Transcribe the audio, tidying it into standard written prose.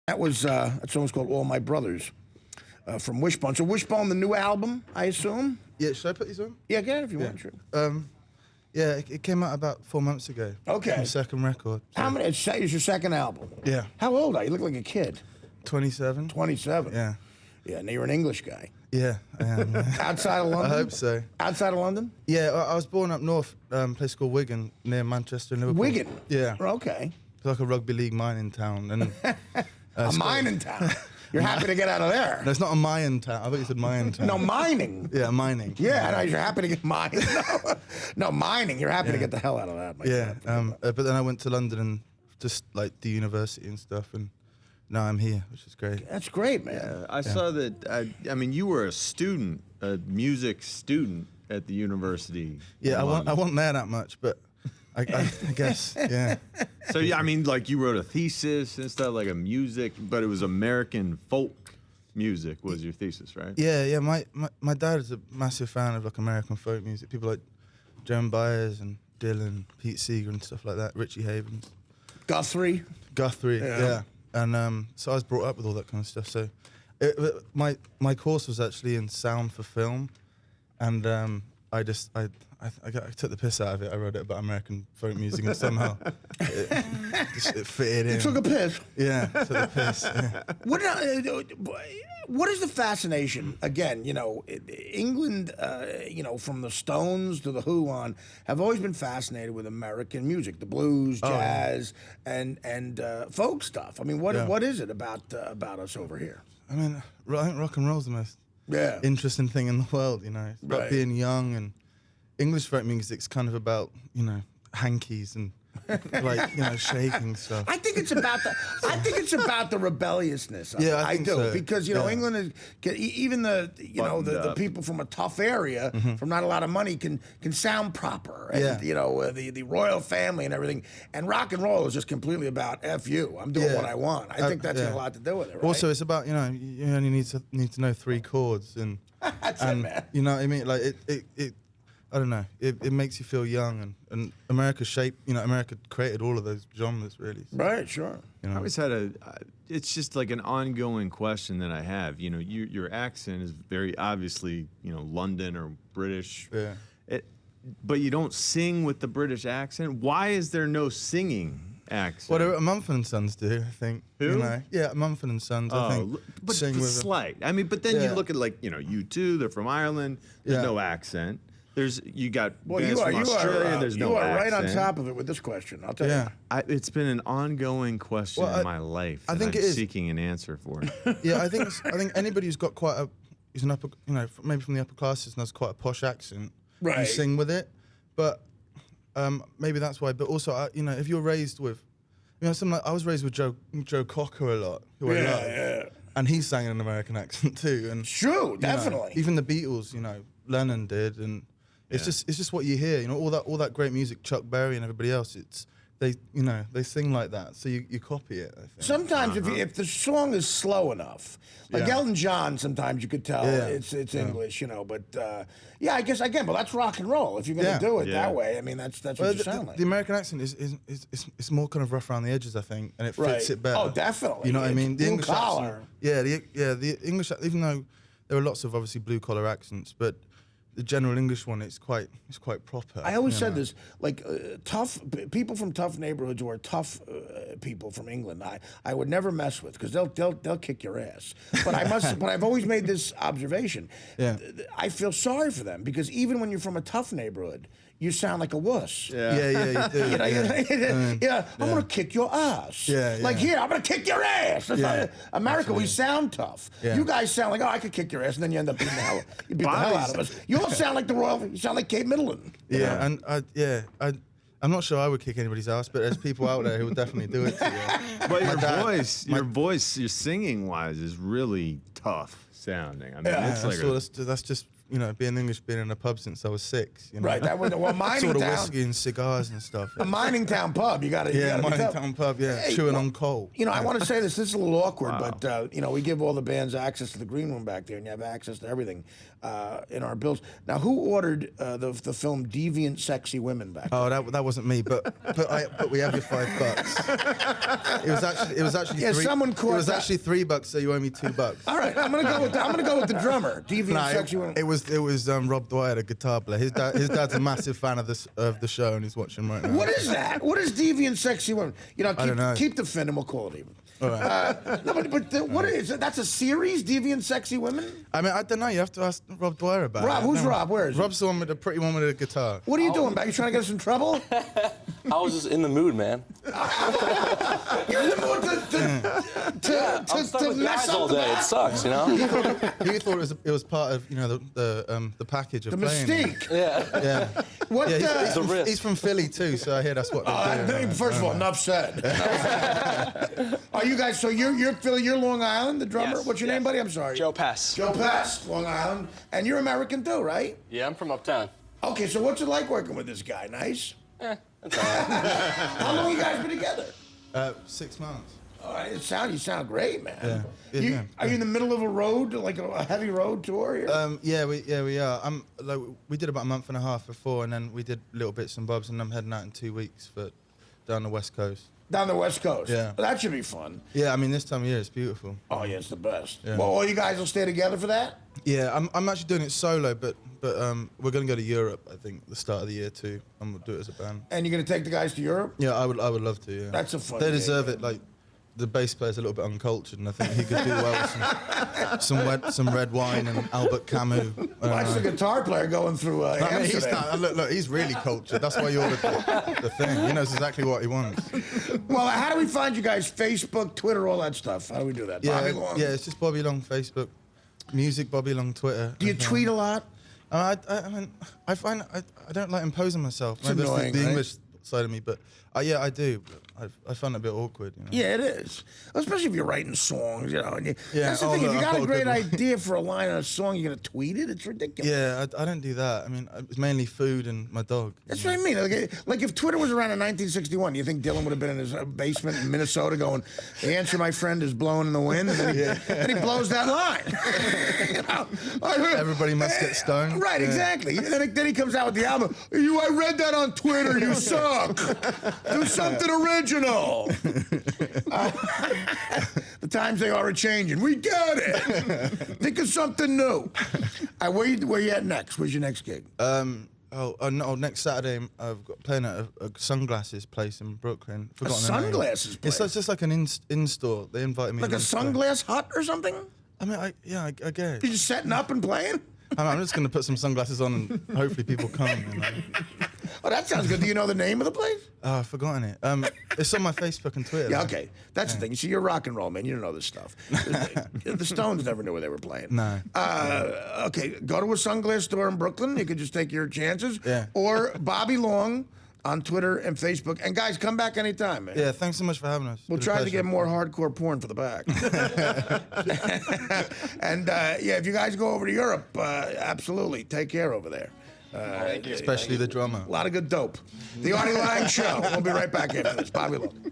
That was that song was called "All My Brothers" from Wishbone. So Wishbone, the new album, I assume. Yeah, should I put these on? Yeah, get it if you want. Sure. Yeah, it came out about 4 months ago. Okay. My second record. So. How many? It's your second album. Yeah. How old are you? You look like a kid. 27. 27. Yeah. Yeah, now you're an English guy. Yeah, I am. Yeah. Outside of London? I hope so. Outside of London? Yeah, I was born up north, a place called Wigan, near Manchester and Liverpool. Wigan? Yeah. Okay. It's like a rugby league mining town. And a mining town? You're happy to get out of there? No, it's not a Mayan town. I thought you said Mayan town. No, mining. Yeah, mining. Yeah, I know, you're happy to get mining. No, mining. You're happy to get the hell out of that. Yeah, but then I went to London and just like the university and stuff, and now I'm here, which is great. That's great, man. Yeah, I saw that. I mean, you were a student, a music student at the university. Yeah, I wasn't there that much, but I guess, yeah. So yeah, I mean, like you wrote a thesis and stuff, like a music, but it was American folk music was your thesis, right? Yeah. My dad is a massive fan of like American folk music. People like Joan Baez and Dylan, Pete Seeger and stuff like that. Richie Havens, Guthrie. Yeah. And so I was brought up with all that kind of stuff. So my course was actually in sound for film, and I took the piss out of it. I wrote it about American folk music, and somehow it fitted in. You took a piss. Yeah, took the piss. Yeah. What is the fascination? Again, England, from the Stones to the Who on, have always been fascinated with American music, the blues, jazz, and folk stuff. I mean, what is it about us over here? I mean, I think rock and roll's the most interesting thing in the world. It's about being young, and English folk music's kind of about hankies and like shaking stuff. I think it's about the rebelliousness. I do so. Because England is even the people from a tough area from not a lot of money can sound proper, and the royal family and everything. And rock and roll is just completely about F you. I'm doing what I want. I think that's got a lot to do with it. Right? Also, it's about you only need to know 3 chords and that's it, man. You know what I mean? Like it I don't know. It makes you feel young, and America America created all of those genres, really. So, right, sure. I always had it's just like an ongoing question that I have. Your accent is very obviously, London or British. Yeah. But you don't sing with the British accent. Why is there no singing accent? Well, Mumford & Sons do, I think. Who? Yeah, Mumford & Sons, I think. But sing with slight. I mean, but then you look at U2, they're from Ireland. There's no accent. You got bands from Australia. There's no accent. You are right on top of it with this question. I'll tell you. It's been an ongoing question in my life. I think I'm seeking an answer for it. Yeah, I think anybody who's got he's an upper, maybe from the upper classes and has quite a posh accent, right? You sing with it, but maybe that's why. But also, if you're raised with, I was raised with Joe Cocker a lot, who I love, and he sang in an American accent too. And true, definitely. Even the Beatles, Lennon did, and. It's just what you hear, all that great music, Chuck Berry and everybody else. They sing like that, so you copy it. I think. Sometimes if the song is slow enough, like Elton John, sometimes you could tell it's English, But I guess again, but that's rock and roll. If you're going to do it that way, I mean that's what you sound like. The American accent is more kind of rough around the edges, I think, and it fits it better. Oh, definitely. You know what I mean? The English collar. Accent, the English, even though there are lots of obviously blue collar accents, but the general English one, it's quite proper. I always said this, like tough people from tough neighborhoods or tough people from England, I would never mess with because they'll kick your ass. But but I've always made this observation. Yeah. I feel sorry for them because even when you're from a tough neighborhood, you sound like a wuss. Yeah, you do. I'm gonna kick your ass. Like here, I'm gonna kick your ass. Like, America, we sound tough. Yeah. You guys sound like, I could kick your ass, and then you end up beating the hell out of us. You all sound like you sound like Kate Middleton. Yeah, and I'm not sure I would kick anybody's ass, but there's people out there who would definitely do it to you. But your voice, your singing wise, is really tough sounding. I mean, it's like that's just being English, being in a pub since I was 6. Right. That was mining sort of town. whiskey and cigars and stuff. A mining town pub. You got to. Yeah, mining town pub. Yeah, Hey, chewing on coal. I want to say this. This is a little awkward, but we give all the bands access to the green room back there, and you have access to everything in our bills. Now, who ordered the film Deviant Sexy Women back there? Oh, that wasn't me, but we have your $5. It was actually Yeah, three, someone caught It was that. actually $3, so you owe me $2. All right, I'm gonna go with the drummer. Deviant Sexy Women. It was Rob Dwyer, the guitar player. His dad's a massive fan of the show, and he's watching right now. What is that? What is Deviant Sexy Women? I don't know. Keep the fin, and we'll call it even. All right. No, but what is it? That's a series, Deviant Sexy Women? I mean, I don't know. You have to ask Rob Dwyer about Rob, it. who's No. Rob? Where is he? Rob's the one with the pretty one with the guitar. What are you doing, man? You trying to get us in trouble? I was just in the mood, man. You're in the mood I'm stuck with mess guys up all the day. band. It sucks, you know. He thought it was part of the package of The playing. mystique. Yeah. Yeah. What? Yeah, It's a risk. he's from Philly too, so I hear that's what they do. First of all, enough said. Are you guys? So you're Philly? You're Long Island, the drummer. Yes, What's your name, buddy? I'm sorry. Joe Pass. Joe Pass, Long Island, and you're American too, right? Yeah, I'm from uptown. Okay, so what's it like working with this guy? Nice. That's all right. How long you guys been together? 6 months. All right, you sound great, man. Yeah. Are you in the middle of a road, like a heavy road tour here? Yeah, we are. We did about a month and a half before, and then we did little bits and bobs, and I'm heading out in 2 weeks down the West Coast. Down the West Coast. Yeah. Well, that should be fun. Yeah, I mean this time of year it's beautiful. Oh yeah, it's the best. Yeah. Well, all you guys will stay together for that? Yeah, I'm actually doing it solo, but we're gonna go to Europe. I think the start of the year too, and we'll do it as a band. And you're gonna take the guys to Europe? Yeah, I would love to. Yeah, That's a fun They gig, deserve man. it. Like the bass player's a little bit uncultured, and I think he could do well with some red wine and Albert Camus. Watch the guitar player going through I mean, he's Amsterdam. not, look, he's really cultured. That's why you ordered the thing. He knows exactly what he wants. Well, how do we find you guys? Facebook, Twitter, all that stuff. How do we do that? Yeah, Bobby Long? yeah, it's just Bobby Long Facebook, music Bobby Long Twitter. Do you tweet a lot? I mean, I find I don't like imposing myself. It's Maybe that's annoying, the right? English side of me, but yeah, I do. I find it a bit awkward. You know? Yeah, it is. Especially if you're writing songs, And Yeah, that's the oh, thing. If look, you got I've a got a great good one. idea for a line on a song, you're gonna tweet it. It's ridiculous. Yeah, I don't do that. I mean, it's mainly food and my dog. That's what I mean. Like if Twitter was around in 1961, you think Dylan would have been in his basement in Minnesota going, "The answer, my friend, is blowing in the wind," and then he blows that line. Everybody must get stoned. Right, Yeah. exactly. Then he comes out with the album. I read that on Twitter. You suck. Do something original. The times they are a-changing. We get it. Think of something new. Where you at next? Where's your next gig? Next Saturday I've got playing at a sunglasses place in Brooklyn. Forgotten the name. Sunglasses place? It's just like an in-store. They invited me. Like a to play. sunglass hut or something? I mean, I guess. You're just setting up and playing? I'm just going to put some sunglasses on and hopefully people come. You know? Oh, that sounds good. Do you know the name of the place? Oh, I've forgotten it. It's on my Facebook and Twitter. Yeah, okay. That's the thing. You see, you're rock and roll, man. You don't know this stuff. The Stones never knew where they were playing. No. Okay, go to a sunglass store in Brooklyn. You could just take your chances. Yeah. Or Bobby Long on Twitter and Facebook. And guys, come back anytime, man. Yeah, thanks so much for having us. We'll It's been a try to pleasure. get more hardcore porn for the back. And if you guys go over to Europe, absolutely, take care over there. Especially the drummer. A lot of good dope. The Artie Lange Show. We'll be right back after this. Bobby Long.